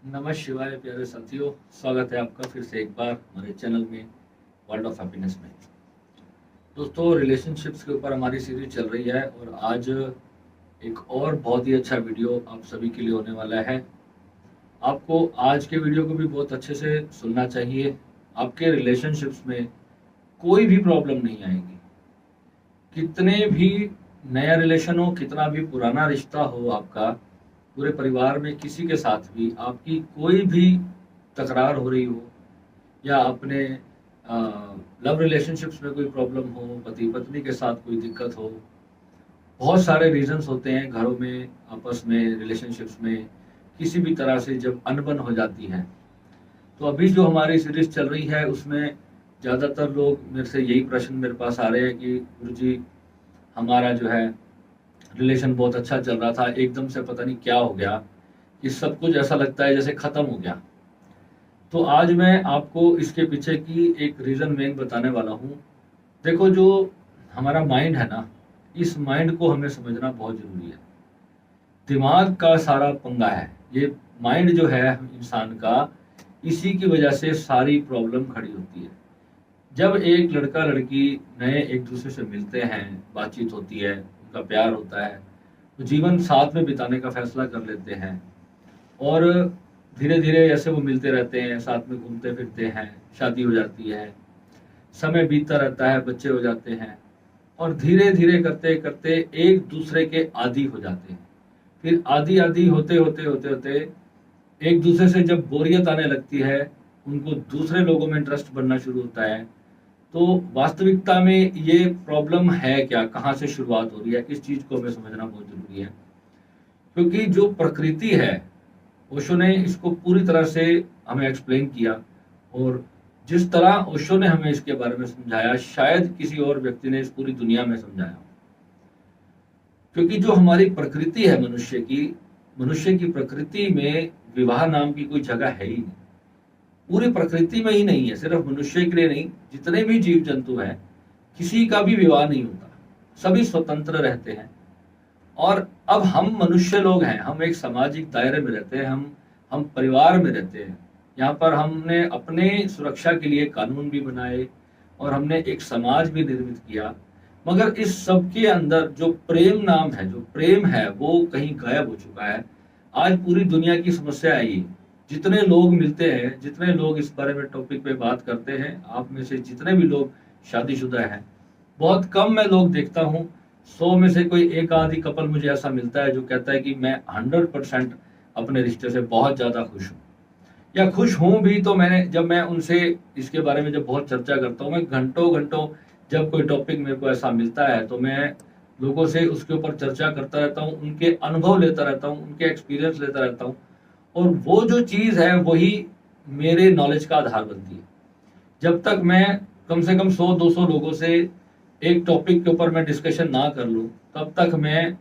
नमः शिवाय प्यारे साथियों। स्वागत है आपका फिर से एक बार हमारे चैनल में वर्ल्ड ऑफ हैप्पीनेस में। दोस्तों, रिलेशनशिप्स के ऊपर हमारी सीरीज चल रही है और आज एक और बहुत ही अच्छा वीडियो आप सभी के लिए होने वाला है। आपको आज के वीडियो को भी बहुत अच्छे से सुनना चाहिए। आपके रिलेशनशिप्स में कोई भी प्रॉब्लम नहीं आएगी। कितने भी नया रिलेशन हो, कितना भी पुराना रिश्ता हो आपका, पूरे परिवार में किसी के साथ भी आपकी कोई भी तकरार हो रही हो या अपने लव रिलेशनशिप्स में कोई प्रॉब्लम हो, पति पत्नी के साथ कोई दिक्कत हो, बहुत सारे रीजंस होते हैं घरों में, आपस में, रिलेशनशिप्स में किसी भी तरह से जब अनबन हो जाती है। तो अभी जो हमारी सीरीज चल रही है उसमें ज़्यादातर लोग मेरे से यही प्रश्न मेरे पास आ रहे हैं कि गुरु जी, हमारा जो है रिलेशन बहुत अच्छा चल रहा था, एकदम से पता नहीं क्या हो गया कि सब कुछ ऐसा लगता है जैसे खत्म हो गया। तो आज मैं आपको इसके पीछे की एक रीज़न मेन बताने वाला हूँ। देखो, जो हमारा माइंड है ना, इस माइंड को हमें समझना बहुत ज़रूरी है। दिमाग का सारा पंगा है ये। माइंड जो है इंसान का, इसी की वजह से सारी प्रॉब्लम खड़ी होती है। जब एक लड़का लड़की नए एक दूसरे से मिलते हैं, बातचीत होती है, उनका प्यार होता है, तो जीवन साथ में बिताने का फैसला कर लेते हैं और धीरे धीरे जैसे वो मिलते रहते हैं, साथ में घूमते फिरते हैं, शादी हो जाती है, समय बीतता रहता है, बच्चे हो जाते हैं और धीरे धीरे करते करते एक दूसरे के आदी हो जाते हैं। फिर आदी आदी होते होते होते होते एक दूसरे से जब बोरियत आने लगती है, उनको दूसरे लोगों में इंटरेस्ट बनना शुरू होता है। तो वास्तविकता में ये प्रॉब्लम है क्या, कहाँ से शुरुआत हो रही है, इस चीज को हमें समझना बहुत जरूरी है। क्योंकि जो प्रकृति है, ओशो ने इसको पूरी तरह से हमें एक्सप्लेन किया और जिस तरह ओशो ने हमें इसके बारे में समझाया, शायद किसी और व्यक्ति ने इस पूरी दुनिया में समझाया। क्योंकि जो हमारी प्रकृति है मनुष्य की प्रकृति में विवाह नाम की कोई जगह है ही नहीं। पूरी प्रकृति में ही नहीं है, सिर्फ मनुष्य के लिए नहीं, जितने भी जीव जंतु हैं किसी का भी विवाह नहीं होता, सभी स्वतंत्र रहते हैं। और अब हम मनुष्य लोग हैं, हम एक सामाजिक दायरे में रहते हैं, हम परिवार में रहते हैं। यहाँ पर हमने अपने सुरक्षा के लिए कानून भी बनाए और हमने एक समाज भी निर्मित किया। मगर इस सब के अंदर जो प्रेम नाम है, जो प्रेम है, वो कहीं गायब हो चुका है। आज पूरी दुनिया की समस्या है ये। जितने लोग मिलते हैं, जितने लोग इस बारे में टॉपिक पे बात करते हैं, आप में से जितने भी लोग शादीशुदा हैं, बहुत कम मैं लोग देखता हूँ, 100 में से कोई एक आधी कपल मुझे ऐसा मिलता है जो कहता है कि मैं 100% अपने रिश्ते से बहुत ज्यादा खुश हूँ। या खुश हूँ भी तो जब मैं उनसे इसके बारे में जब बहुत चर्चा करता हूँ, मैं घंटों घंटों, जब कोई टॉपिक मेरे को ऐसा मिलता है तो मैं लोगों से उसके ऊपर चर्चा करता रहता हूँ, उनके अनुभव लेता रहता हूँ, उनके एक्सपीरियंस लेता रहता हूँ और वो जो चीज है वही मेरे नॉलेज का आधार बनती है। जब तक मैं कम से कम 100-200 लोगों से एक टॉपिक के ऊपर मैं डिस्कशन ना कर लूं, तब तक मैं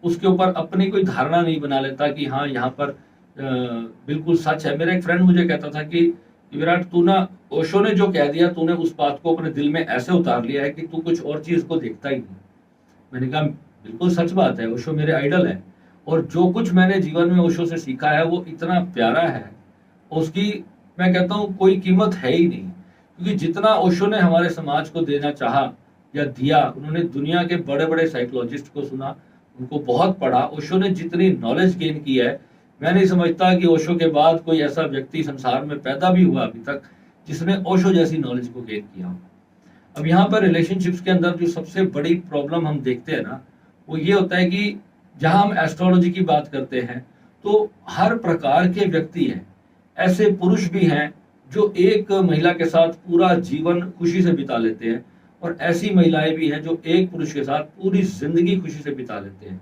उसके ऊपर अपनी कोई धारणा नहीं बना लेता कि हाँ, यहाँ पर बिल्कुल सच है। मेरा एक फ्रेंड मुझे कहता था कि विराट, तू ना, ओशो ने जो कह दिया, तूने उस बात को अपने दिल में ऐसे उतार लिया है कि तू कुछ और चीज को देखता ही नहीं। मैंने कहा बिल्कुल सच बात है, ओशो मेरे आइडल है और जो कुछ मैंने जीवन में ओशो से सीखा है वो इतना प्यारा है, उसकी मैं कहता हूँ कोई कीमत है ही नहीं। क्योंकि जितना ओशो ने हमारे समाज को देना चाहा या दिया, उन्होंने दुनिया के बड़े बड़े साइकोलॉजिस्ट को सुना, उनको बहुत पढ़ा। ओशो ने जितनी नॉलेज गेन की है, मैं नहीं समझता कि ओशो के बाद कोई ऐसा व्यक्ति संसार में पैदा भी हुआ अभी तक जिसने ओशो जैसी नॉलेज को गेन किया हो। अब यहाँ पर रिलेशनशिप्स के अंदर जो सबसे बड़ी प्रॉब्लम हम देखते हैं ना, वो ये होता है कि जहां हम एस्ट्रोलॉजी की बात करते हैं तो हर प्रकार के व्यक्ति हैं। ऐसे पुरुष भी हैं जो एक महिला के साथ पूरा जीवन खुशी से बिता लेते हैं और ऐसी महिलाएं भी हैं जो एक पुरुष के साथ पूरी जिंदगी खुशी से बिता लेते हैं।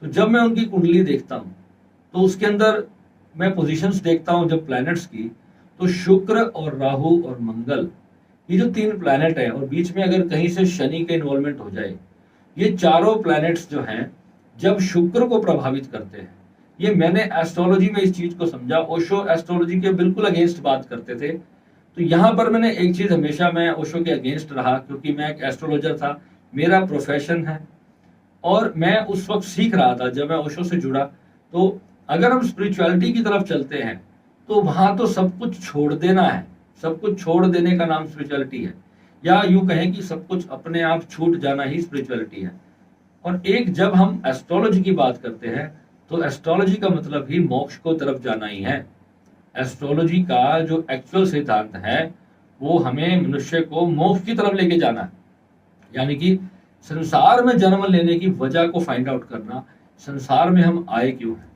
तो जब मैं उनकी कुंडली देखता हूँ तो उसके अंदर मैं पोजीशंस देखता हूँ जब प्लैनेट्स की, तो शुक्र और राहु और मंगल, ये जो 3 प्लैनेट है, और बीच में अगर कहीं से शनि के इन्वॉल्वमेंट हो जाए, ये चारों प्लैनेट्स जो हैं जब शुक्र को प्रभावित करते हैं, ये मैंने एस्ट्रोलॉजी में इस चीज को समझा। ओशो एस्ट्रोलॉजी के बिल्कुल अगेंस्ट बात करते थे, तो यहाँ पर मैंने एक चीज, हमेशा मैं ओशो के अगेंस्ट रहा क्योंकि मैं एक एस्ट्रोलॉजर था, मेरा प्रोफेशन है और मैं उस वक्त सीख रहा था जब मैं ओशो से जुड़ा। तो अगर हम स्पिरिचुअलिटी की तरफ चलते हैं तो वहां तो सब कुछ छोड़ देना है, सब कुछ छोड़ देने का नाम स्पिरिचुअलिटी है, या यूं कहें कि सब कुछ अपने आप छूट जाना ही स्पिरिचुअलिटी है। और एक जब हम एस्ट्रोलॉजी की बात करते हैं तो एस्ट्रोलॉजी का मतलब ही मोक्ष को तरफ जाना ही है। एस्ट्रोलॉजी का जो एक्चुअल सिद्धांत है वो हमें मनुष्य को मोक्ष की तरफ लेके जाना है, यानी कि संसार में जन्म लेने की वजह को फाइंड आउट करना, संसार में हम आए क्यों हैं,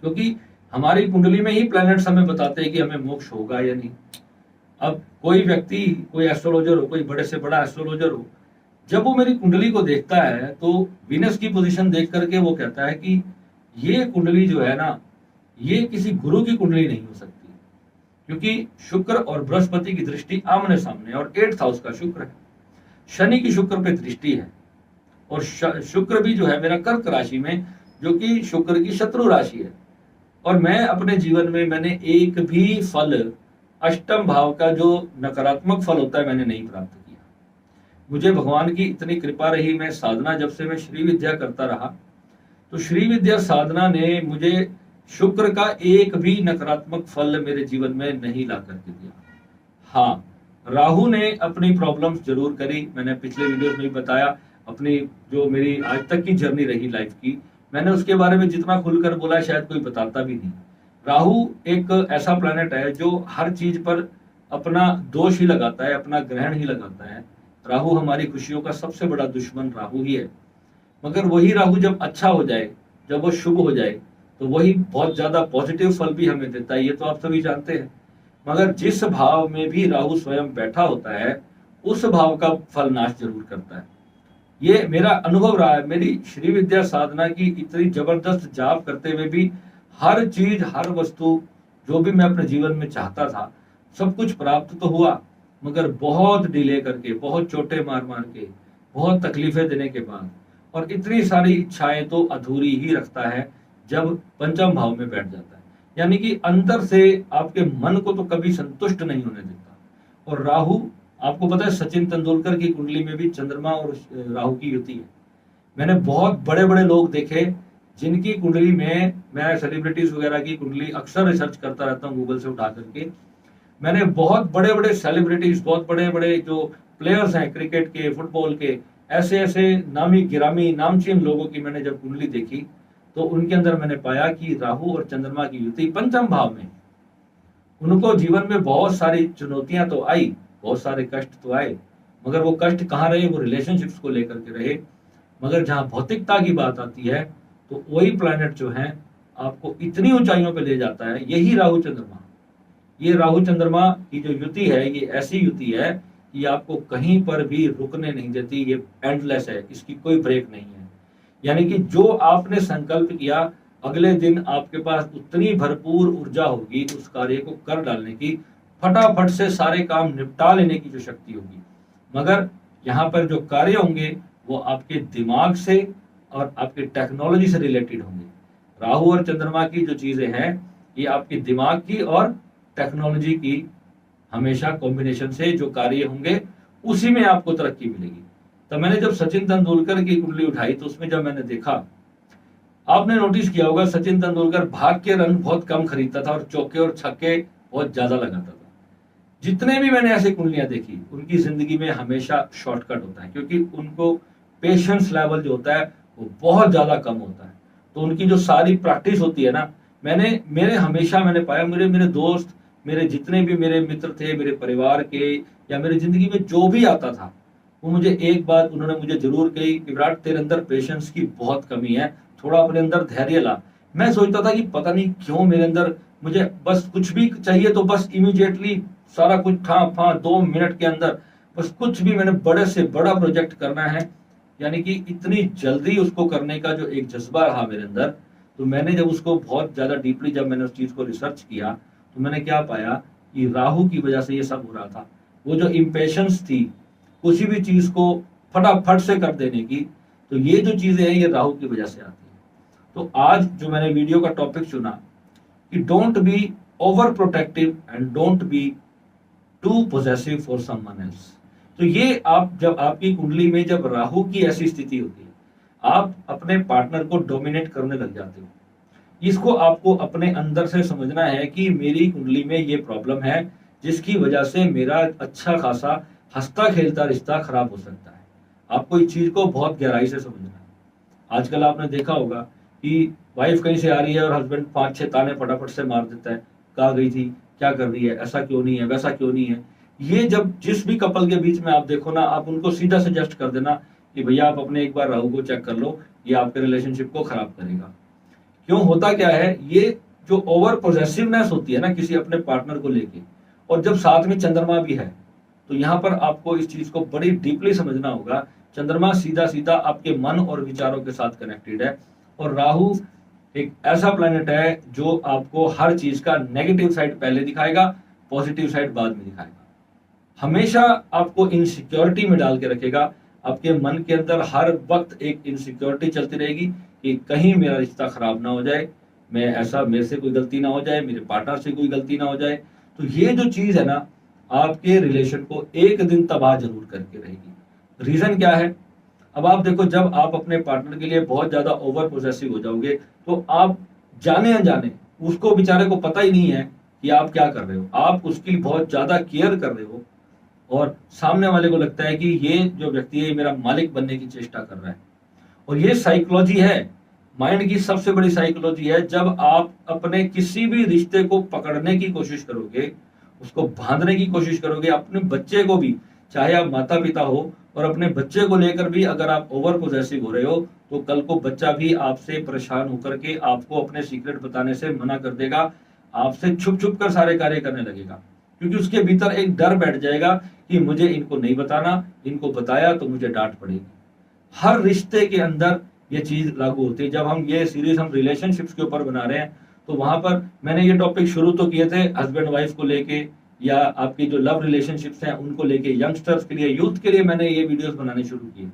क्योंकि हमारी कुंडली में ही प्लैनेट्स हमें बताते हैं कि हमें मोक्ष होगा या नहीं। अब कोई व्यक्ति, कोई एस्ट्रोलॉजर हो, कोई बड़े से बड़ा एस्ट्रोलॉजर हो, जब वो मेरी कुंडली को देखता है तो वीनस की पोजीशन देख करके वो कहता है कि ये कुंडली जो है ना, ये किसी गुरु की कुंडली नहीं हो सकती, क्योंकि शुक्र और बृहस्पति की दृष्टि आमने सामने, और 8th हाउस का शुक्र है, शनि की शुक्र पे दृष्टि है, और शुक्र भी जो है मेरा कर्क राशि में, जो कि शुक्र की शत्रु राशि है। और मैं अपने जीवन में मैंने एक भी फल, अष्टम भाव का जो नकारात्मक फल होता है, मैंने नहीं प्राप्त किया। मुझे भगवान की इतनी कृपा रही, मैं साधना जब से मैं श्री विद्या करता रहा, तो श्री विद्या साधना ने मुझे शुक्र का एक भी नकारात्मक फल मेरे जीवन में नहीं ला करके दिया। हाँ, राहु ने अपनी प्रॉब्लम्स जरूर करी, मैंने पिछले वीडियोस में भी बताया। अपनी जो मेरी आज तक की जर्नी रही लाइफ की, मैंने उसके बारे में जितना खुलकर बोला शायद कोई बताता भी नहीं। राहु एक ऐसा प्लैनेट है जो हर चीज पर अपना दोष ही लगाता है, अपना ग्रहण ही लगाता है। राहु हमारी खुशियों का सबसे बड़ा दुश्मन राहु ही है। मगर वही राहु जब अच्छा हो जाए, जब वो शुभ हो जाए, तो वही बहुत ज्यादा पॉजिटिव फल भी हमें देता है, ये तो आप सभी जानते हैं। मगर जिस भाव में भी राहु स्वयं बैठा होता है, उस भाव का फल नाश जरूर करता है। ये मेरा अनुभव रहा है। मेरी श्री विद्या साधना की इतनी जबरदस्त जाप करते हुए भी हर चीज, हर वस्तु जो भी मैं अपने जीवन में चाहता था, सब कुछ प्राप्त तो हुआ, मगर बहुत डिले करके, बहुत चोटें मार मार के, बहुत तकलीफें देने के बाद, और इतनी सारी इच्छाएं तो अधूरी ही रखता है जब पंचम भाव में बैठ जाता है। यानी कि अंदर से आपके मन को तो कभी संतुष्ट नहीं होने देता। और राहु, आपको पता है सचिन तेंदुलकर की कुंडली में भी चंद्रमा और राहु की युति है। मैंने बहुत बड़े बड़े लोग देखे जिनकी कुंडली में, मैं सेलिब्रिटीज वगैरह की कुंडली अक्सर रिसर्च करता रहता हूँ गूगल से उठा करके, मैंने बहुत बड़े बड़े सेलिब्रिटीज, बहुत बड़े बड़े जो प्लेयर्स हैं क्रिकेट के, फुटबॉल के, ऐसे ऐसे नामी गिरामी नामचीन लोगों की मैंने जब कुंडली देखी, तो उनके अंदर मैंने पाया कि राहु और चंद्रमा की युति पंचम भाव में। उनको जीवन में बहुत सारी चुनौतियां तो आई, बहुत सारे कष्ट तो आए, मगर वो कष्ट कहाँ रहे, वो रिलेशनशिप्स को लेकर के रहे। मगर जहां भौतिकता की बात आती है, तो वही प्लैनेट जो है आपको इतनी ऊंचाइयों पे ले जाता है, यही राहु चंद्रमा। ये राहु चंद्रमा की जो युति है, ये ऐसी युति है कि आपको कहीं पर भी रुकने नहीं देती, ये एंडलेस है, इसकी कोई ब्रेक नहीं है। यानी कि जो आपने संकल्प किया, अगले दिन आपके पास उतनी भरपूर ऊर्जा होगी उस कार्य को कर डालने की, फटाफट से सारे काम निपटा लेने की जो शक्ति होगी। मगर यहाँ पर जो कार्य होंगे वो आपके दिमाग से और आपके टेक्नोलॉजी से रिलेटेड होंगे। राहु और चंद्रमा की जो चीजें हैं, ये आपके दिमाग की और टेक्नोलॉजी की हमेशा कॉम्बिनेशन से जो कार्य होंगे, उसी में आपको तरक्की मिलेगी। तो मैंने जब सचिन तेंदुलकर की कुंडली उठाई, तो उसमें जब मैंने देखा, आपने नोटिस किया होगा सचिन तेंदुलकर भाग के रन बहुत कम खरीदता था और चौके और छक्के बहुत ज्यादा लगाता था। जितने भी मैंने ऐसे कुंडलियां देखी, उनकी जिंदगी में हमेशा शॉर्टकट होता है, क्योंकि उनको पेशेंस लेवल जो होता है वो बहुत ज्यादा कम होता है। तो उनकी जो सारी प्रैक्टिस होती है ना, मैंने हमेशा पाया, मेरे दोस्त, मेरे जितने भी मेरे मित्र थे, मेरे परिवार के, या मेरी जिंदगी में जो भी आता था, वो मुझे एक बात उन्होंने मुझे जरूर कही कि विराट, तेरे अंदर पेशेंस की बहुत कमी है, थोड़ा अपने अंदर धैर्य ला। मैं सोचता था कि पता नहीं क्यों मेरे अंदर, मुझे बस कुछ भी चाहिए तो बस इमीडिएटली सारा कुछ ठा फा 2 मिनट के अंदर, बस कुछ भी मैंने बड़े से बड़ा प्रोजेक्ट करना है, यानी कि इतनी जल्दी उसको करने का जो एक जज्बा रहा मेरे अंदर। तो मैंने जब उसको बहुत ज्यादा डीपली जब मैंने उस चीज को रिसर्च किया, तो मैंने क्या पाया कि राहु की वजह से ये सब हो रहा था। वो जो इम्पेशंस थी किसी भी चीज को फटाफट से कर देने की, तो ये जो चीजें हैं ये राहु की वजह से आती है। तो आज जो मैंने वीडियो का टॉपिक चुना कि don't be over protective and don't be too possessive for someone else. तो ये आप जब आपकी कुंडली में जब राहु की ऐसी स्थिति होती है, आप अपने पार्टनर को डोमिनेट करने लग जाते हो, इसको आपको अपने अंदर से समझना है कि मेरी कुंडली में ये प्रॉब्लम है, जिसकी वजह से मेरा अच्छा खासा हंसता खेलता रिश्ता खराब हो सकता है। आपको इस चीज को बहुत गहराई से समझना है। आजकल आपने देखा होगा कि वाइफ कहीं से आ रही है और हस्बैंड 5-6 ताने फटाफट से मार देता है, कहाँ गई थी, क्या कर रही है, ऐसा क्यों नहीं है, वैसा क्यों नहीं है। ये जब जिस भी कपल के बीच में आप देखो ना, आप उनको सीधा सजेस्ट कर देना कि भैया आप अपने एक बार राहु को चेक कर लो, ये आपके रिलेशनशिप को खराब करेगा। क्यों, होता क्या है, ये जो ओवर पोजेसिवनेस होती है ना किसी अपने पार्टनर को लेके, और जब साथ में चंद्रमा भी है, तो यहाँ पर आपको इस चीज को बड़ी डीपली समझना होगा। चंद्रमा सीधा सीधा आपके मन और विचारों के साथ कनेक्टेड है, और राहु एक ऐसा प्लैनेट है जो आपको हर चीज का नेगेटिव साइड पहले दिखाएगा, पॉजिटिव साइड बाद में दिखाएगा। हमेशा आपको इनसिक्योरिटी में डाल के रखेगा। आपके मन के अंदर हर वक्त एक इनसिक्योरिटी चलती रहेगी कि कहीं मेरा रिश्ता खराब ना हो जाए, मैं ऐसा, मेरे से कोई गलती ना हो जाए, मेरे पार्टनर से कोई गलती ना हो जाए। तो ये जो चीज है ना, आपके रिलेशन को एक दिन तबाह जरूर करके रहेगी। रीजन क्या है, अब आप देखो, जब आप अपने पार्टनर के लिए बहुत ज्यादा ओवर पोजेसिव हो जाओगे, तो आप जाने अनजाने, उसको बेचारे को पता ही नहीं है कि आप क्या कर रहे हो, आप उसकी बहुत ज्यादा केयर कर रहे हो, और सामने वाले को लगता है कि ये जो व्यक्ति है मेरा मालिक बनने की चेष्टा कर रहा है। और ये साइकोलॉजी है, माइंड की सबसे बड़ी साइकोलॉजी है। जब आप अपने किसी भी रिश्ते को पकड़ने की कोशिश करोगे, उसको बांधने की कोशिश करोगे, अपने बच्चे को भी, चाहे आप माता पिता हो, और अपने बच्चे को लेकर भी अगर आप ओवर पोजेसिव हो रहे हो, तो कल को बच्चा भी आपसे परेशान होकर के आपको अपने सीक्रेट बताने से मना कर देगा, आपसे छुप छुप कर सारे कार्य करने लगेगा, क्योंकि उसके भीतर एक डर बैठ जाएगा कि मुझे इनको नहीं बताना, इनको बताया तो मुझे डांट पड़ेगी। हर रिश्ते के अंदर ये चीज लागू होती है। जब हम ये सीरीज हम रिलेशनशिप्स के ऊपर बना रहे हैं, तो वहां पर मैंने ये टॉपिक शुरू तो किए थे हस्बैंड वाइफ को लेके, या आपकी जो लव रिलेशनशिप्स हैं उनको लेके, यंगस्टर्स के लिए, यूथ के लिए मैंने ये वीडियोस बनाने शुरू किए।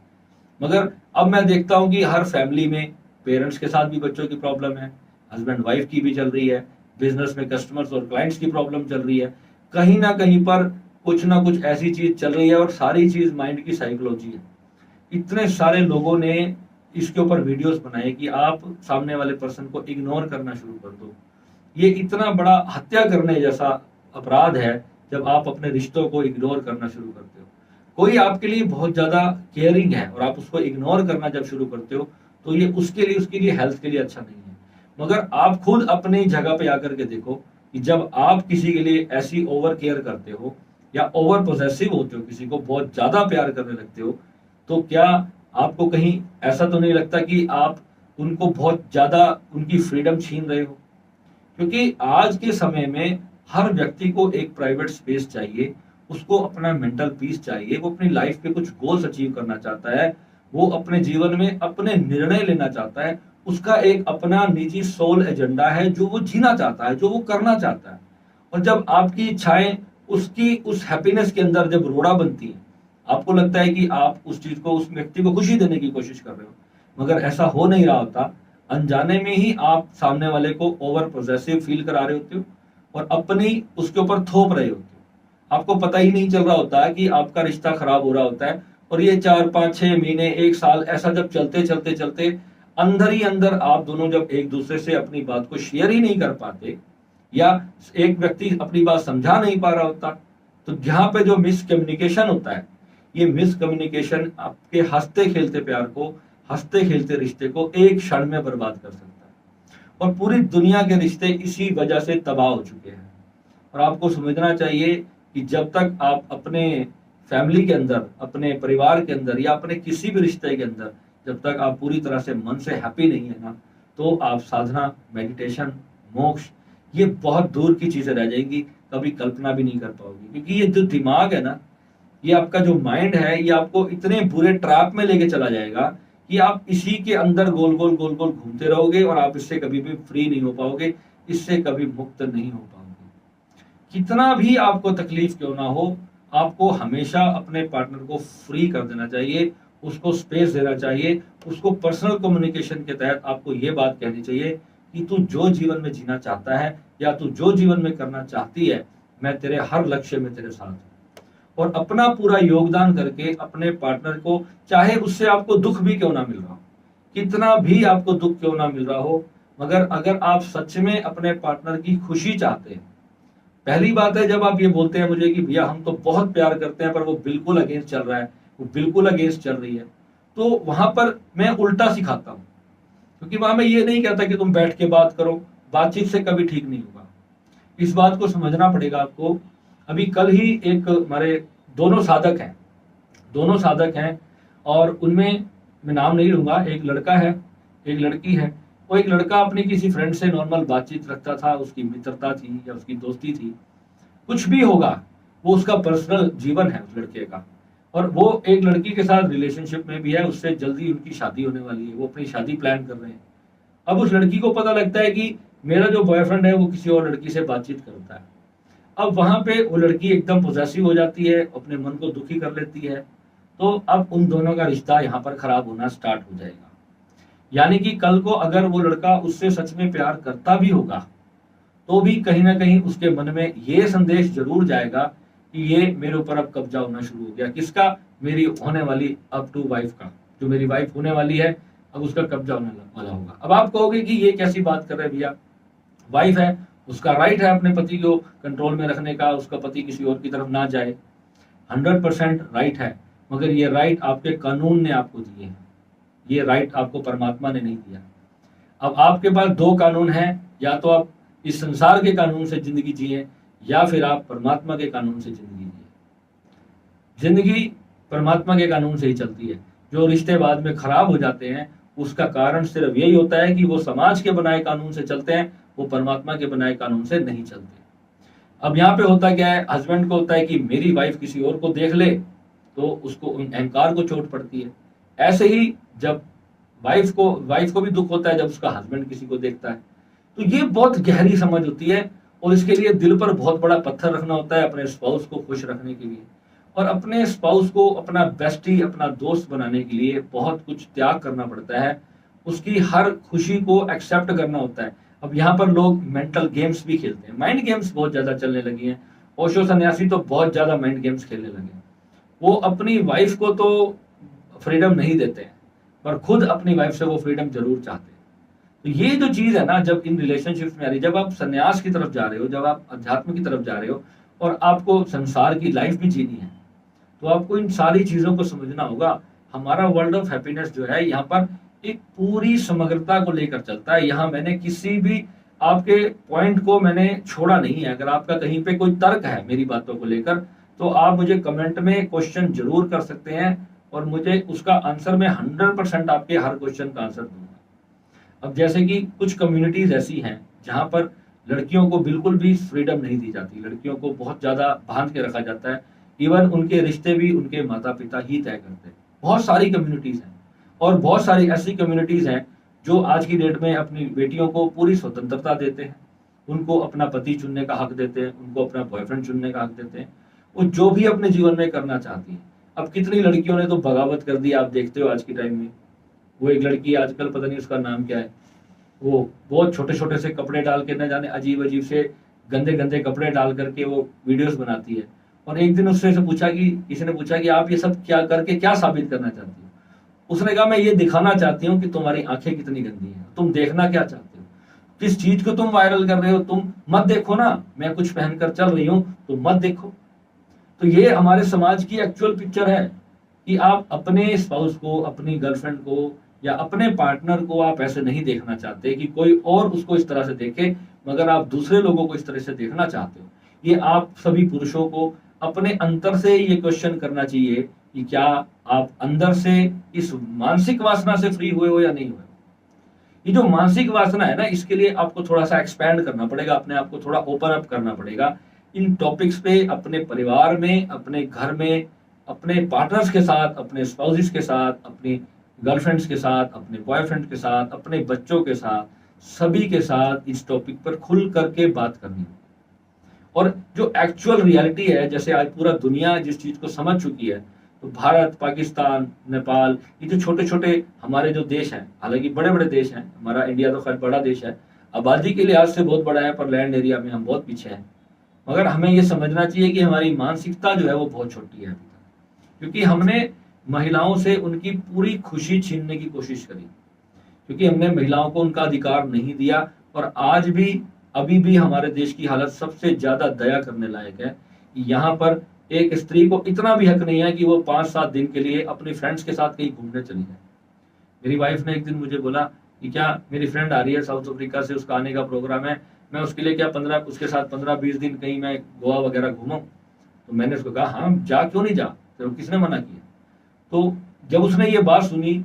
मगर अब मैं देखता हूँ कि हर फैमिली में पेरेंट्स के साथ भी बच्चों की प्रॉब्लम है, हस्बैंड वाइफ की भी चल रही है, बिजनेस में कस्टमर्स और क्लाइंट्स की प्रॉब्लम चल रही है। कहीं ना कहीं पर कुछ ना कुछ ऐसी चीज चल रही है, और सारी चीज माइंड की साइकोलॉजी है। इतने सारे लोगों ने इसके ऊपर वीडियोस बनाए कि आप सामने वाले पर्सन को इग्नोर करना शुरू कर दो। ये इतना बड़ा हत्या करने जैसा अपराध है जब आप अपने रिश्तों को इग्नोर करना शुरू करते हो। कोई आपके लिए बहुत ज्यादा केयरिंग है और आप उसको इग्नोर करना जब शुरू करते हो, तो ये उसके लिए हेल्थ के लिए अच्छा नहीं है। मगर आप खुद अपनी जगह पे आकर के देखो कि जब आप किसी के लिए ऐसी ओवर केयर करते हो, या ओवर पोजेसिव होते हो, किसी को बहुत ज्यादा प्यार करने लगते हो, तो क्या आपको कहीं ऐसा तो नहीं लगता कि आप उनको बहुत ज्यादा उनकी फ्रीडम छीन रहे हो? क्योंकि आज के समय में हर व्यक्ति को एक प्राइवेट स्पेस चाहिए, उसको अपना मेंटल पीस चाहिए, वो अपनी लाइफ पे कुछ गोल्स अचीव करना चाहता है, वो अपने जीवन में अपने निर्णय लेना चाहता है, उसका एक अपना निजी सोल एजेंडा है जो वो जीना चाहता है, जो वो करना चाहता है। और जब आपकी इच्छाएं उसकी उस हैप्पीनेस के अंदर जब रोड़ा बनती है, आपको लगता है कि आप उस चीज को, उस व्यक्ति को खुशी देने की कोशिश कर रहे हो, मगर ऐसा हो नहीं रहा होता। अनजाने में ही आप सामने वाले को ओवर पोजेसिव फील करा रहे होते हो और अपनी उसके ऊपर थोप रहे होते हो। आपको पता ही नहीं चल रहा होता है कि आपका रिश्ता खराब हो रहा होता है, और ये 4-5-6 महीने, 1 साल ऐसा जब चलते चलते चलते अंदर ही अंदर आप दोनों जब एक दूसरे से अपनी बात को शेयर ही नहीं कर पाते, या एक व्यक्ति अपनी बात समझा नहीं पा रहा होता, तो यहाँ पे जो मिसकम्युनिकेशन होता है, ये मिसकम्युनिकेशन आपके हंसते खेलते प्यार को, हंसते खेलते रिश्ते को एक क्षण में बर्बाद कर सकता है। और पूरी दुनिया के रिश्ते इसी वजह से तबाह हो चुके हैं। और आपको समझना चाहिए कि जब तक आप अपने फैमिली के अंदर, अपने परिवार के अंदर, या अपने किसी भी रिश्ते के अंदर, जब तक आप पूरी तरह से मन से हैप्पी नहीं है ना, तो आप साधना, मेडिटेशन, मोक्ष, ये बहुत दूर की चीजें रह जाएंगी, कभी कल्पना भी नहीं कर पाओगे। क्योंकि ये जो दिमाग है ना, ये आपका जो माइंड है, ये आपको इतने बुरे ट्रैप में लेके चला जाएगा कि आप इसी के अंदर गोल गोल गोल गोल घूमते रहोगे, और आप इससे कभी भी फ्री नहीं हो पाओगे, इससे कभी मुक्त नहीं हो पाओगे। कितना भी आपको तकलीफ क्यों ना हो, आपको हमेशा अपने पार्टनर को फ्री कर देना चाहिए, उसको स्पेस देना चाहिए, उसको पर्सनल कम्युनिकेशन के तहत आपको ये बात कहनी चाहिए कि तू जो जीवन में जीना चाहता है, या तू जो जीवन में करना चाहती है, मैं तेरे हर लक्ष्य में तेरे साथ हूँ। और अपना पूरा योगदान करके अपने पार्टनर को, चाहे उससे आपको दुख भी क्यों ना मिल रहा हो, कितना भी आपको दुख क्यों ना मिल रहा हो, मगर अगर आप सच में अपने पार्टनर की खुशी चाहते हैं, पहली बात है जब आप ये बोलते हैं मुझे कि भैया हम तो बहुत प्यार करते हैं पर वो बिल्कुल अगेंस्ट चल रहा है, वो बिल्कुल अगेंस्ट चल रही है, तो वहां पर मैं उल्टा सिखाता हूँ। क्योंकि वहां मैं ये नहीं कहता कि तुम बैठ के बात करो, बातचीत से कभी ठीक नहीं होगा। इस बात को समझना पड़ेगा आपको। अभी कल ही एक हमारे दोनों साधक हैं, दोनों साधक हैं, और उनमें मैं नाम नहीं लूंगा, एक लड़का है एक लड़की है। वो एक लड़का अपनी किसी फ्रेंड से नॉर्मल बातचीत रखता था, उसकी मित्रता थी या उसकी दोस्ती थी, कुछ भी होगा, वो उसका पर्सनल जीवन है उस लड़के का। और वो एक लड़की के साथ रिलेशनशिप में भी है, उससे जल्दी उनकी शादी होने वाली है, वो अपनी शादी प्लान कर रहे हैं। अब उस लड़की को पता लगता है कि मेरा जो बॉयफ्रेंड है वो किसी और लड़की से बातचीत करता है। अब वहां पे वो लड़की एकदम पोजेसिव हो जाती है, अपने मन को दुखी कर लेती है। तो अब उन दोनों का रिश्ता यहाँ पर खराब होना स्टार्ट हो जाएगा। यानी कि कल को अगर वो लड़का उससे सच में प्यार करता भी होगा, तो भी कहीं ना कहीं उसके मन में ये संदेश जरूर जाएगा कि ये मेरे ऊपर अब कब्जा होना शुरू हो गया। किसका? मेरी होने वाली अप टू वाइफ का, जो मेरी वाइफ होने वाली है अब उसका कब्जा होने वाला होगा। अब आप कहोगे कि ये कैसी बात कर रहे हैं भैया, वाइफ है, उसका राइट है अपने पति को कंट्रोल में रखने का, उसका पति किसी और की तरफ ना जाए, 100% राइट है। मगर ये राइट आपके कानून ने आपको दिए हैं, ये राइट आपको परमात्मा ने नहीं दिया। अब आपके पास दो कानून हैं, या तो आप इस संसार के कानून से जिंदगी जिए या फिर आप परमात्मा के कानून से जिंदगी जिए। जिंदगी परमात्मा के कानून से ही चलती है। जो रिश्ते बाद में खराब हो जाते हैं उसका कारण सिर्फ यही होता है कि वो समाज के बनाए कानून से चलते हैं, वो परमात्मा के बनाए कानून से नहीं चलते। अब यहाँ पे होता क्या है, हस्बैंड को होता है कि मेरी वाइफ किसी और को देख ले तो उसको अहंकार को चोट पड़ती है। ऐसे ही जब वाइफ को भी दुख होता है जब उसका हस्बैंड किसी को देखता है। तो ये बहुत गहरी समझ होती है, और इसके लिए दिल पर बहुत बड़ा पत्थर रखना होता है अपने स्पाउस को खुश रखने के लिए। और अपने स्पाउस को अपना बेस्टी, अपना दोस्त बनाने के लिए बहुत कुछ त्याग करना पड़ता है, उसकी हर खुशी को एक्सेप्ट करना होता है। अब यहाँ पर लोग मेंटल गेम्स भी खेलते हैं, माइंड गेम्स बहुत ज्यादा चलने लगी हैं। ओशो सन्यासी तो बहुत ज्यादा माइंड गेम्स खेलने लगे। वो अपनी वाइफ को तो फ्रीडम नहीं देते हैं, पर खुद अपनी वाइफ से वो फ्रीडम जरूर चाहते हैं। तो ये जो चीज है ना, जब इन रिलेशनशिप में आ रही, जब आप सन्यास की तरफ जा रहे हो, जब आप अध्यात्म की तरफ जा रहे हो और आपको संसार की लाइफ भी जीनी है, तो आपको इन सारी चीजों को समझना होगा। हमारा वर्ल्ड ऑफ हैप्पीनेस जो है यहाँ पर एक पूरी समग्रता को लेकर चलता है। यहाँ मैंने किसी भी आपके पॉइंट को मैंने छोड़ा नहीं है। अगर आपका कहीं पे कोई तर्क है मेरी बातों को लेकर, तो आप मुझे कमेंट में क्वेश्चन जरूर कर सकते हैं, और मुझे उसका आंसर मैं 100% आपके हर क्वेश्चन का आंसर दूंगा। अब जैसे कि कुछ कम्युनिटीज ऐसी हैं जहां पर लड़कियों को बिल्कुल भी फ्रीडम नहीं दी जाती, लड़कियों को बहुत ज्यादा बांध के रखा जाता है। इवन उनके रिश्ते भी उनके माता पिता ही तय करते हैं। बहुत सारी कम्युनिटीज हैं, और बहुत सारी ऐसी कम्युनिटीज हैं जो आज की डेट में अपनी बेटियों को पूरी स्वतंत्रता देते हैं, उनको अपना पति चुनने का हक देते हैं, उनको अपना बॉयफ्रेंड चुनने का हक देते हैं, वो जो भी अपने जीवन में करना चाहती हैं। अब कितनी लड़कियों ने तो बगावत कर दी, आप देखते हो आज के टाइम में। वो एक लड़की आजकल, पता नहीं उसका नाम क्या है, वो बहुत छोटे छोटे से कपड़े डाल के, न जाने अजीब अजीब से गंदे गंदे कपड़े डाल करके वो वीडियोस बनाती है। और एक दिन उससे पूछा कि, किसी ने पूछा कि आप ये सब क्या करके क्या साबित करना चाहती हो? उसने कहा मैं ये दिखाना चाहती हूँ कि तुम्हारी आंखें कितनी गंदी हैं, तुम देखना क्या चाहते हो, किस चीज को तुम वायरल कर रहे हो, तुम मत देखो ना, मैं कुछ पहनकर चल रही हूँ तो मत देखो। तो ये हमारे समाज की एक्चुअल पिक्चर है कि आप अपने स्पाउस को, अपनी गर्लफ्रेंड को या अपने पार्टनर को आप ऐसे नहीं देखना चाहते कि कोई और उसको इस तरह से देखे, मगर आप दूसरे लोगों को इस तरह से देखना चाहते हो। ये आप सभी पुरुषों को अपने अंतर से ये क्वेश्चन करना चाहिए कि क्या आप अंदर से इस मानसिक वासना से फ्री हुए हो या नहीं हुए। ये जो मानसिक वासना है ना, इसके लिए आपको थोड़ा सा एक्सपैंड करना पड़ेगा, अपने आप को थोड़ा ओपन अप करना पड़ेगा इन टॉपिक्स पे, अपने परिवार में, अपने घर में, अपने पार्टनर्स के साथ, अपने स्पाउसेस के साथ, अपनी गर्लफ्रेंड्स के साथ, अपने बॉयफ्रेंड के साथ, अपने बच्चों के साथ, सभी के साथ इस टॉपिक पर खुल करके बात करनी है। और जो एक्चुअल रियलिटी है, जैसे आज पूरा दुनिया जिस चीज को समझ चुकी है, तो भारत, पाकिस्तान, नेपाल, ये जो छोटे छोटे हमारे जो देश हैं, हालांकि बड़े बड़े देश हैं, हमारा इंडिया तो खैर बड़ा देश है, आबादी के लिहाज से बहुत बड़ा है, पर लैंड एरिया में हम बहुत पीछे हैं। मगर हमें ये समझना चाहिए कि हमारी मानसिकता जो है वो बहुत छोटी है अभी तक, क्योंकि हमने महिलाओं से उनकी पूरी खुशी छीनने की कोशिश करी। क्योंकि हमने महिलाओं को उनका अधिकार नहीं दिया। और आज भी अभी भी हमारे देश की हालत सबसे ज्यादा दया करने लायक है। यहाँ पर एक स्त्री को इतना भी हक नहीं है कि वो 5-7 दिन के लिए अपने फ्रेंड्स के साथ कहीं घूमने चली जाए। मेरी वाइफ ने एक दिन मुझे बोला कि क्या मेरी फ्रेंड आ रही है साउथ अफ्रीका से, उसका आने का प्रोग्राम है, मैं उसके लिए क्या 15 उसके साथ 15-20 दिन कहीं मैं गोवा वगैरह घूमूं। तो मैंने उसको कहा हाँ जा, क्यों नहीं जा, तो किसने मना किया। तो जब उसने ये बात सुनी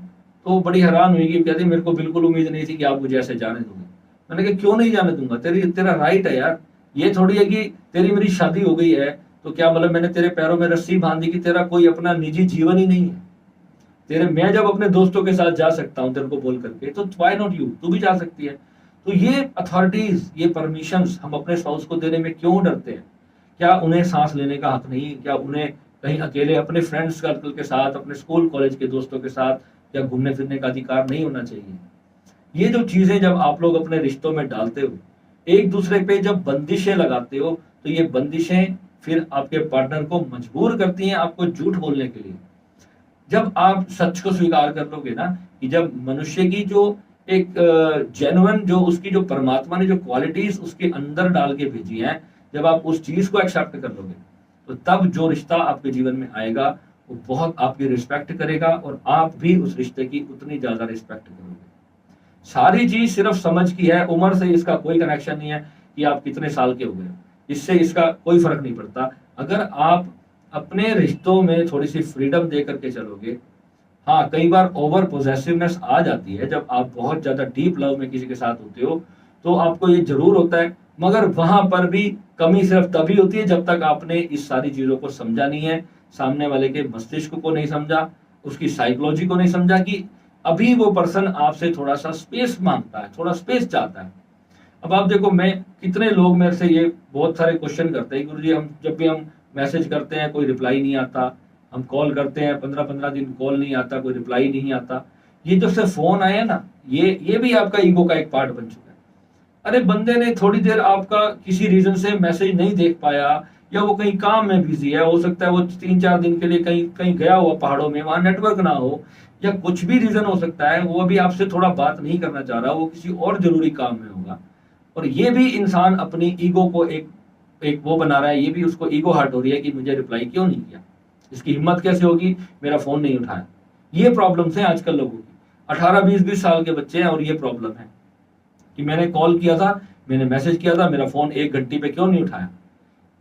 तो बड़ी हैरान हुई कि कहती मेरे को बिल्कुल उम्मीद नहीं थी कि आप मुझे ऐसे जाने दोगे। मैंने कहा क्यों नहीं जाने दूंगा, तेरा राइट है यार। ये थोड़ी है कि तेरी मेरी शादी हो गई है तो क्या मतलब मैंने तेरे पैरों में रस्सी बांध दी कि तेरा कोई अपना निजी जीवन ही नहीं है। तेरे मैं जब अपने दोस्तों के साथ जा सकता हूँ तेरे को बोल करके, तो व्हाई नॉट यू, तू भी जा सकती है। तो ये अथॉरिटीज, ये परमिशंस हम अपने स्पाउस को देने में क्यों डरते हैं? क्या उन्हें सांस लेने का हक नहीं? क्या उन्हें कहीं अकेले अपने फ्रेंड्स सर्कल के साथ, अपने स्कूल कॉलेज के दोस्तों के साथ या घूमने फिरने का अधिकार नहीं होना चाहिए? ये जो चीजें जब आप लोग अपने रिश्तों में डालते हो, एक दूसरे पे जब बंदिशें लगाते हो, तो ये बंदिशें फिर आपके पार्टनर को मजबूर करती हैं आपको झूठ बोलने के लिए। जब आप सच को स्वीकार कर लोगे ना, कि जब मनुष्य की जो एक जेन्युइन जो उसकी जो परमात्मा ने जो क्वालिटीज उसके अंदर डाल के भेजी हैं, जब आप उस चीज को एक्सेप्ट कर लोगे, तो तब जो रिश्ता आपके जीवन में आएगा वो बहुत आपकी रिस्पेक्ट करेगा और आप भी उस रिश्ते की उतनी ज्यादा रिस्पेक्ट करोगे। सारी चीज सिर्फ समझ की है, उम्र से इसका कोई कनेक्शन नहीं है कि आप कितने साल के हो गए, इससे इसका कोई फर्क नहीं पड़ता। अगर आप अपने रिश्तों में थोड़ी सी फ्रीडम दे करके चलोगे। हाँ, कई बार ओवर पोजेसिवनेस आ जाती है, जब आप बहुत ज्यादा डीप लव में किसी के साथ होते हो तो आपको ये जरूर होता है, मगर वहां पर भी कमी सिर्फ तभी होती है जब तक आपने इस सारी चीजों को समझा नहीं है, सामने वाले के मस्तिष्क को नहीं समझा, उसकी साइकोलॉजी को नहीं समझा कि अभी वो पर्सन आपसे थोड़ा सा स्पेस मांगता है, थोड़ा स्पेस चाहता है। अब आप देखो, मैं कितने लोग मेरे से ये बहुत सारे क्वेश्चन करते हैं, गुरुजी हम जब भी हम मैसेज करते हैं कोई रिप्लाई नहीं आता, हम कॉल करते हैं 15-15 दिन कॉल नहीं आता, कोई रिप्लाई नहीं आता। ये जब से फोन आया ना, ये भी आपका ईगो का एक पार्ट बन चुका है। अरे बंदे ने थोड़ी देर आपका किसी रीजन से मैसेज नहीं देख पाया, या वो कहीं काम में बिजी है, हो सकता है वो 3-4 दिन के लिए कहीं कहीं गया हुआ पहाड़ों में, वहां नेटवर्क ना हो, या कुछ भी रीजन हो सकता है, वो अभी आपसे थोड़ा बात नहीं करना चाह रहा, वो किसी और जरूरी काम में होगा। और ये भी इंसान अपनी ईगो को एक एक वो बना रहा है, ये भी उसको ईगो हर्ट हो रही है कि मुझे रिप्लाई क्यों नहीं किया, इसकी हिम्मत कैसे होगी, मेरा फोन नहीं उठाया। ये प्रॉब्लम्स हैं आजकल लोगों की। 18-20 साल के बच्चे हैं और ये प्रॉब्लम है कि मैंने कॉल किया था, मैंने मैसेज किया था, मेरा फोन 1 घंटे पे क्यों नहीं उठाया।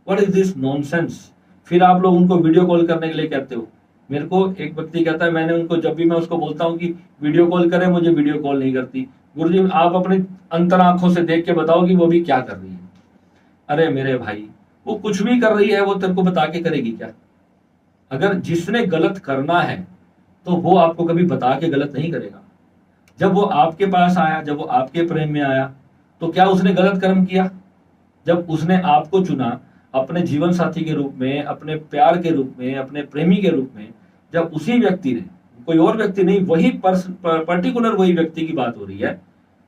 What is this nonsense. फिर आप लोग उनको वीडियो कॉल करने के लिए कहते हो। मेरे को एक व्यक्ति कहता है, मैंने उनको जब भी मैं उसको बोलता हूँ कि वीडियो कॉल करें, मुझे वीडियो कॉल नहीं करती। गुरुजी आप अपनी अंतर आंखों से देख के बताओ कि वो भी क्या कर रही है। अरे मेरे भाई, वो कुछ भी कर रही है, वो तेरे को बता के करेगी क्या? अगर जिसने गलत करना है तो वो आपको कभी बता के गलत नहीं करेगा। जब वो आपके पास आया, जब वो आपके प्रेम में आया, तो क्या उसने गलत कर्म किया? जब उसने आपको चुना अपने जीवन साथी के रूप में, अपने प्यार के रूप में, अपने प्रेमी के रूप में, जब उसी व्यक्ति ने, कोई और व्यक्ति नहीं, वही पर्टिकुलर वही व्यक्ति की बात हो रही है,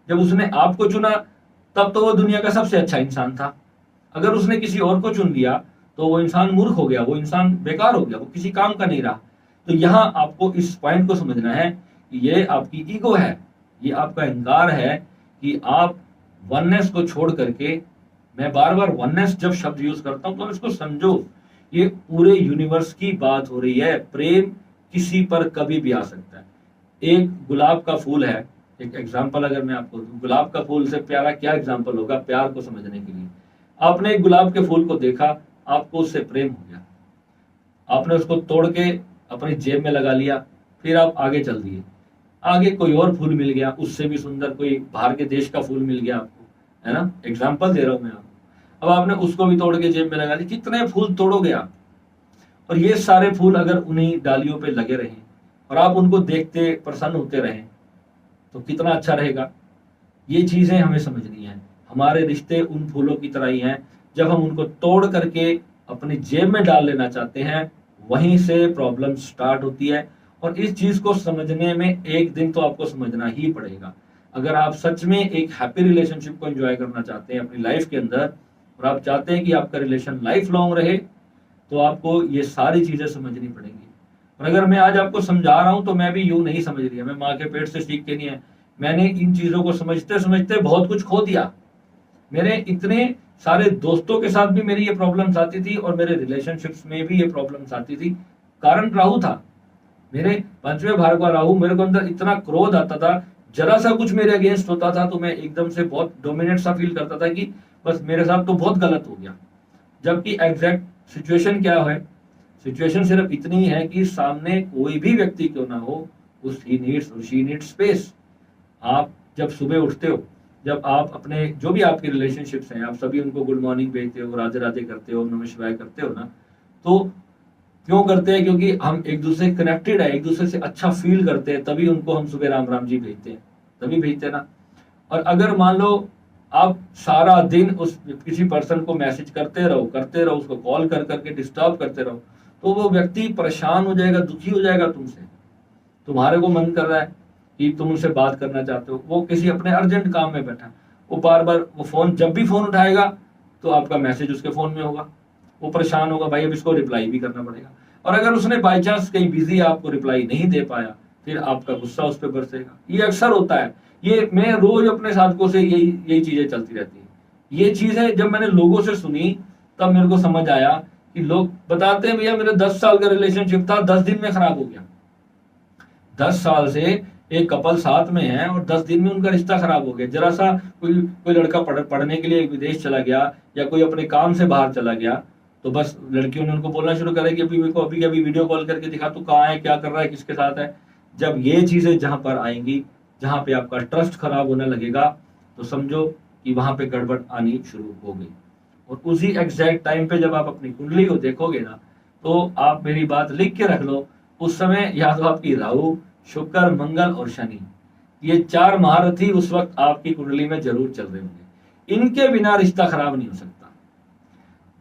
जब उसने आपको चुना तब तो वो दुनिया का सबसे अच्छा इंसान था। अगर उसने किसी और को चुन लिया तो वो इंसान मूर्ख हो गया, वो इंसान बेकार हो गया, वो किसी काम का नहीं रहा। तो यहाँ आपको इस पॉइंट को समझना है कि ये आपकी ईगो है, ये आपका अहंकार है कि आप वननेस को छोड़ करके, मैं बार बार वननेस जब शब्द यूज करता हूं तो इसको समझो, ये पूरे यूनिवर्स की बात हो रही है। प्रेम किसी पर कभी भी आ सकता है। एक गुलाब का फूल है, एक एग्जाम्पल अगर मैं आपको दूं, गुलाब का फूल से प्यारा क्या एग्जाम्पल होगा प्यार को समझने के लिए। आपने एक गुलाब के फूल को देखा, आपको उससे प्रेम हो गया, आपने उसको तोड़ के अपनी जेब में लगा लिया, फिर आप आगे चल दिए, आगे कोई और फूल मिल गया, उससे भी सुंदर कोई बाहर के देश का फूल मिल गया आपको, है ना, एग्जाम्पल दे रहा हूं मैं आपको। अब आपने उसको भी तोड़ के जेब में लगा ली, कितने फूल तोड़ोगे आप? और ये सारे फूल अगर उन्हीं डालियों पे लगे रहें और आप उनको देखते प्रसन्न होते रहें तो कितना अच्छा रहेगा। ये चीजें हमें समझनी है। हमारे रिश्ते उन फूलों की तरह ही हैं, जब हम उनको तोड़ करके अपनी जेब में डाल लेना चाहते हैं, वहीं से प्रॉब्लम स्टार्ट होती है। और इस चीज को समझने में एक दिन तो आपको समझना ही पड़ेगा। अगर आप सच में एक हैप्पी रिलेशनशिप को एंजॉय करना चाहते हैं अपनी लाइफ के अंदर, और आप चाहते हैं कि आपका रिलेशन लाइफ लॉन्ग रहे, तो आपको ये सारी चीजें समझनी पड़ेंगी। और अगर मैं आज आपको समझा रहा हूं तो मैं भी यूं नहीं समझ रही है, मैं माँ के पेट से सीख के नहीं है मैंने इन चीजों को समझते समझते बहुत कुछ खो दिया। मेरे इतने सारे दोस्तों के साथ भी मेरी ये प्रॉब्लम्स आती थी और मेरे रिलेशनशिप्स में भी ये प्रॉब्लम्स आती थी। कारण राहु था। मेरे पंचवें भाव का राहु, मेरे को अंदर इतना क्रोध आता था, जरा सा कुछ मेरे अगेंस्ट होता था तो मैं एकदम से बहुत डोमिनेट सा फील करता था कि बस मेरे साथ तो बहुत गलत हो गया। जबकि एग्जैक्ट सिचुएशन क्या है, सिचुएशन सिर्फ इतनी है कि सामने कोई भी व्यक्ति क्यों ना हो, उस ही नीड्स और शी नीड्स स्पेस। आप जब सुबह उठते हो, जब आप अपने जो भी आपके रिलेशनशिप्स हैं, आप सभी उनको गुड मॉर्निंग भेजते हो, राधे राधे करते हो, नमः शिवाय करते हो ना, तो क्यों करते हैं? क्योंकि हम एक दूसरे से कनेक्टेड है, एक दूसरे से अच्छा फील करते हैं, तभी उनको हम सुबह राम राम जी भेजते हैं, तभी भेजते हैं ना। और अगर मान लो आप सारा दिन उस किसी पर्सन को मैसेज करते रहो, उसको कॉल कर करके डिस्टर्ब करते रहो, तो वो व्यक्ति परेशान हो जाएगा, दुखी हो जाएगा तुमसे। तुम्हारे को मन कर रहा है कि तुम उससे बात करना चाहते हो, वो किसी अपने अर्जेंट काम में बैठा, वो बार बार वो फोन, जब भी फोन उठाएगा तो आपका मैसेज उसके फोन में होगा, वो परेशान होगा, भाई अब इसको रिप्लाई भी करना पड़ेगा। और अगर उसने बाई चांस कहीं बिजी आपको रिप्लाई नहीं दे पाया, फिर आपका गुस्सा उस पर बरसेगा। ये अक्सर होता है, ये मैं रोज अपने साथियों से यही यही चीजें चलती रहती है। ये चीजें जब मैंने लोगों से सुनी तब मेरे को समझ आया कि लोग बताते हैं भैया मेरा 10 साल का रिलेशनशिप था, 10 दिन में खराब हो गया। 10 साल से एक कपल साथ में है और 10 दिन में उनका रिश्ता खराब हो गया। जरा सा कोई लड़का पढ़ने के लिए विदेश चला गया या कोई अपने काम से बाहर चला गया, तो बस लड़कियों ने उनको बोलना शुरू करा कि अभी मेरे को अभी वीडियो कॉल करके दिखा, तू कहाँ है, क्या कर रहा है, किसके साथ है। जब ये चीजें जहां पर आएंगी, जहां पे आपका ट्रस्ट खराब होने लगेगा, तो समझो कि वहां पे गड़बड़ आनी शुरू हो गई। और उसी एग्जैक्ट टाइम पे जब आप अपनी कुंडली को देखोगे ना, तो आप मेरी बात लिख के रख लो, उस समय या तो आपकी राहु, शुक्र, मंगल और शनि, ये 4 महारथी उस वक्त आपकी कुंडली में जरूर चल रहे होंगे। इनके बिना रिश्ता खराब नहीं हो सकता,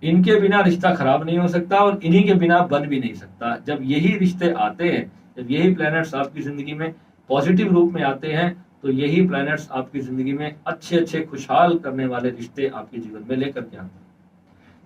इनके बिना रिश्ता खराब नहीं हो सकता और इन्हीं के बिना बन भी नहीं सकता। जब यही रिश्ते आते हैं, जब यही प्लैनेट्स आपकी जिंदगी में पॉजिटिव रूप में आते हैं, तो यही प्लैनेट्स आपकी जिंदगी में अच्छे अच्छे खुशहाल करने वाले रिश्ते आपके जीवन में लेकर के आते हैं।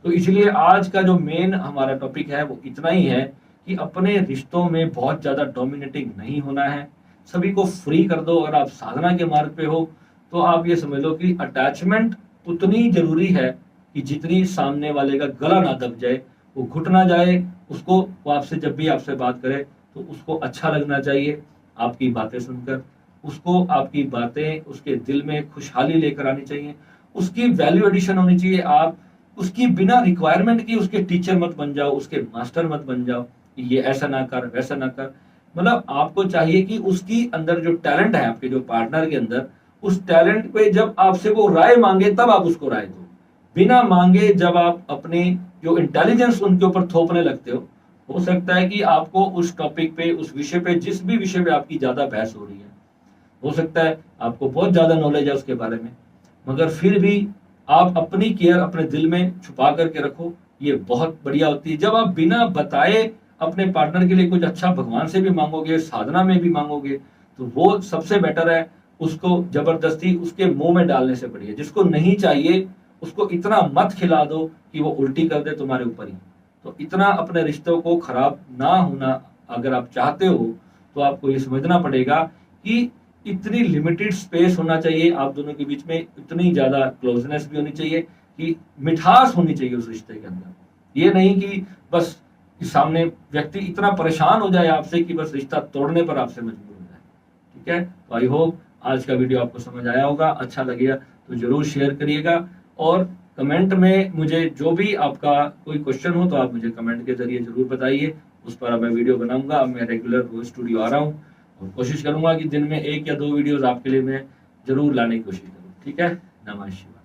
तो इसलिए आज का जो मेन हमारा टॉपिक है वो इतना ही है कि अपने रिश्तों में बहुत ज्यादा डोमिनेटिंग नहीं होना है, सभी को फ्री कर दो। अगर आप साधना के मार्ग पे हो तो आप ये समझ लो कि अटैचमेंट उतनी जरूरी है कि जितनी सामने वाले का गला ना दब जाए, वो घुट ना जाए, उसको वो आपसे जब भी आपसे बात करे तो उसको अच्छा लगना चाहिए आपकी बातें सुनकर, उसको आपकी बातें उसके दिल में खुशहाली लेकर आनी चाहिए, उसकी वैल्यू एडिशन होनी चाहिए। आप उसकी बिना रिक्वायरमेंट की उसके टीचर मत बन जाओ, उसके मास्टर मत बन जाओ कि ये ऐसा ना कर, वैसा ना कर। मतलब आपको चाहिए कि उसकी अंदर जो टैलेंट है, आपके जो पार्टनर के अंदर, उस टैलेंट पे जब आपसे वो राय मांगे तब आप उसको राय दो। बिना मांगे जब आप अपनी जो इंटेलिजेंस उनके ऊपर थोपने लगते हो सकता है कि आपको उस टॉपिक पे, उस विषय पे, जिस भी विषय पे आपकी ज्यादा बहस हो रही है, हो सकता है आपको बहुत ज्यादा नॉलेज है उसके बारे में, मगर फिर भी आप अपनी केयर अपने दिल में छुपा करके रखो, ये बहुत बढ़िया होती है। जब आप बिना बताए अपने पार्टनर के लिए कुछ अच्छा भगवान से भी मांगोगे, साधना में भी मांगोगे, तो वो सबसे बेटर है। उसको जबरदस्ती उसके मुंह में डालने से बढ़िया, जिसको नहीं चाहिए उसको इतना मत खिला दो कि वो उल्टी कर दे तुम्हारे ऊपर ही। तो इतना अपने रिश्तों को खराब ना होना अगर आप चाहते हो, तो आपको ये समझना पड़ेगा कि इतनी लिमिटेड स्पेस होना चाहिए आप दोनों के बीच में, इतनी ज्यादा क्लोजनेस भी होनी चाहिए कि मिठास होनी चाहिए उस रिश्ते के अंदर। ये नहीं कि बस कि सामने व्यक्ति इतना परेशान हो जाए आपसे कि बस रिश्ता तोड़ने पर आपसे मजबूर हो जाए। ठीक है, तो आई होप आज का वीडियो आपको समझ आया होगा, अच्छा लगेगा तो जरूर शेयर करिएगा। और कमेंट में मुझे जो भी आपका कोई क्वेश्चन हो तो आप मुझे कमेंट के जरिए जरूर बताइए, उस पर अब मैं वीडियो बनाऊंगा। अब मैं रेगुलर रोज स्टूडियो आ रहा हूँ और कोशिश करूंगा कि दिन में 1 या 2 वीडियोस आपके लिए मैं जरूर लाने की कोशिश करूँ। ठीक है, नमस्कार।